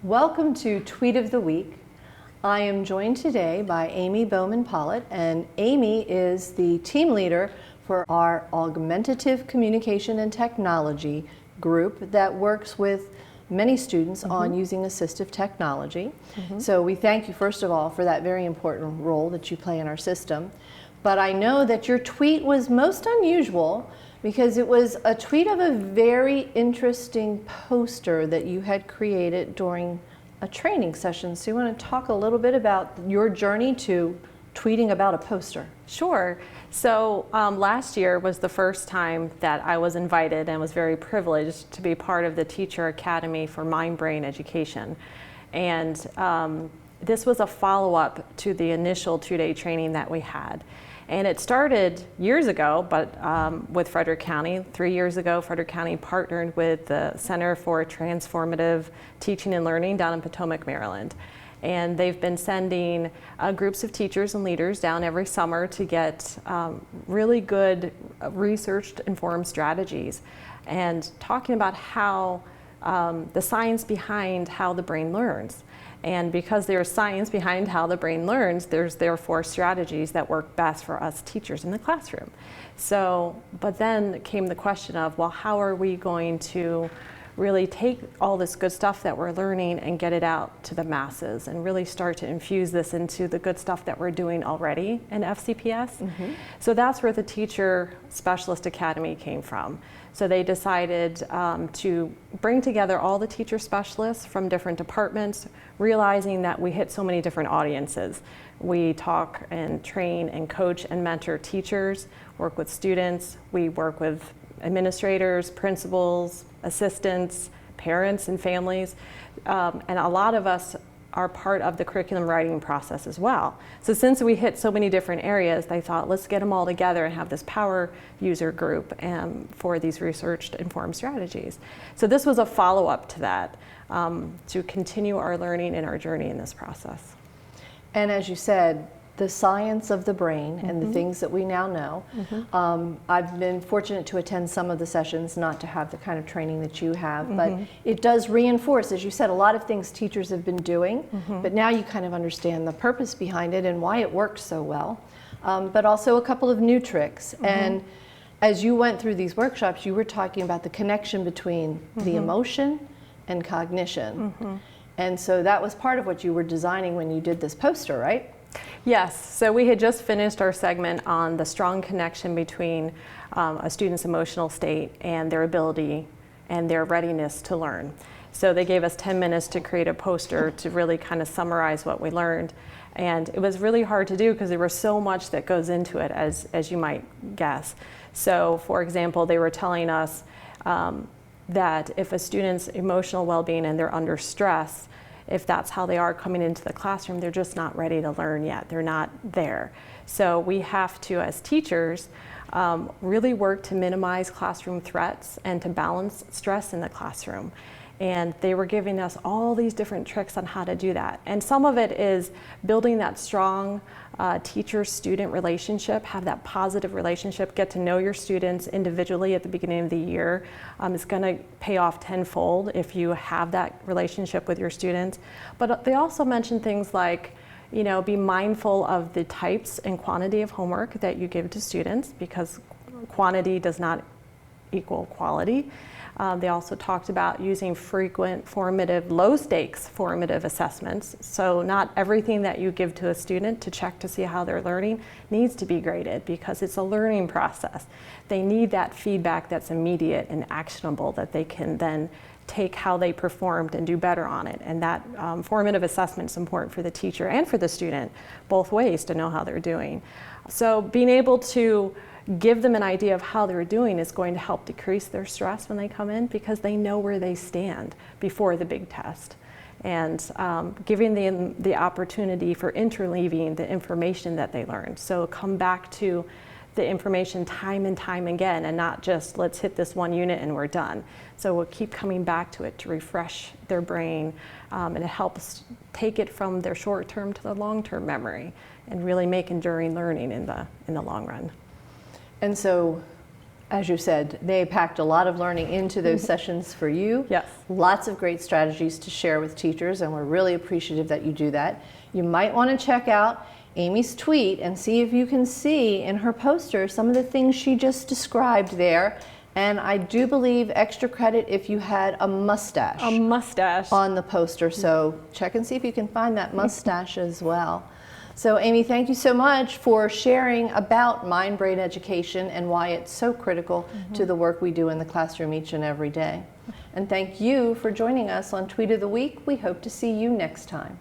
Welcome to Tweet of the Week. I am joined today by Amy Boehman-Pollitt, and Amy is the team leader for our Augmentative Communication and Technology group that works with many students on using assistive technology. So we thank you, first of all, for that very important role that you play in our system. But I know that your tweet was most unusual because it was a tweet of a very interesting poster that you had created during a training session. So you want to talk a little bit about your journey to tweeting about a poster? Sure. So last year was the first time that I was invited and was very privileged to be part of the Teacher Academy for Mind-Brain Education. And this was a follow-up to the initial two-day training that we had. And it started years ago, but with Frederick County. 3 years ago, Frederick County partnered with the Center for Transformative Teaching and Learning down in Potomac, Maryland. And they've been sending groups of teachers and leaders down every summer to get really good researched informed strategies and talking about how the science behind how the brain learns. And because there's science behind how the brain learns, there's therefore strategies that work best for us teachers in the classroom. So, but then came the question of, well, how are we going to really take all this good stuff that we're learning and get it out to the masses and really start to infuse this into the good stuff that we're doing already in FCPS. So that's where the Teacher Specialist Academy came from. So they decided to bring together all the teacher specialists from different departments, realizing that we hit so many different audiences. We talk and train and coach and mentor teachers, work with students, we work with administrators, principals, assistants, parents and families, and a lot of us are part of the curriculum writing process as well. So since we hit so many different areas, they thought, let's get them all together and have this power user group for these researched informed strategies. So this was a follow-up to that, to continue our learning and our journey in this process. And as you said, the science of the brain and the things that we now know. I've been fortunate to attend some of the sessions, not to have the kind of training that you have, but it does reinforce, as you said, a lot of things teachers have been doing, but now you kind of understand the purpose behind it and why it works so well, but also a couple of new tricks. And as you went through these workshops, you were talking about the connection between the emotion and cognition. And so that was part of what you were designing when you did this poster, right? Yes, so we had just finished our segment on the strong connection between a student's emotional state and their ability and their readiness to learn. So they gave us 10 minutes to create a poster to really kind of summarize what we learned. And it was really hard to do because there was so much that goes into it, as you might guess. So for example, they were telling us that if a student's emotional well-being and they're under stress, if that's how they are coming into the classroom, they're just not ready to learn yet. They're not there. So we have to, as teachers, really work to minimize classroom threats and to balance stress in the classroom. And they were giving us all these different tricks on how to do that. And some of it is building that strong teacher-student relationship, have that positive relationship, get to know your students individually at the beginning of the year. It's going to pay off tenfold if you have that relationship with your students. But they also mentioned things like, you know, be mindful of the types and quantity of homework that you give to students, because quantity does not equal quality. They also talked about using frequent formative, low-stakes formative assessments. So not everything that you give to a student to check to see how they're learning needs to be graded, because it's a learning process. They need that feedback that's immediate and actionable that they can then take how they performed and do better on it. And that formative assessment is important for the teacher and for the student, both ways, to know how they're doing. So being able to give them an idea of how they're doing is going to help decrease their stress when they come in, because they know where they stand before the big test. And giving them the opportunity for interleaving the information that they learned. So come back to the information time and time again, and not just let's hit this one unit and we're done. So we'll keep coming back to it to refresh their brain, and it helps take it from their short-term to the long-term memory and really make enduring learning in the long run. And so As you said, they packed a lot of learning into those sessions for you. Yes. Lots of great strategies to share with teachers, and we're really appreciative that you do that. You might want to check out Amy's tweet and see if you can see in her poster some of the things she just described there. And I do believe extra credit if you had a mustache. A mustache. On the poster, so check and see if you can find that mustache as well. So Amy, thank you so much for sharing about mind-brain education and why it's so critical to the work we do in the classroom each and every day. And thank you for joining us on Tweet of the Week. We hope to see you next time.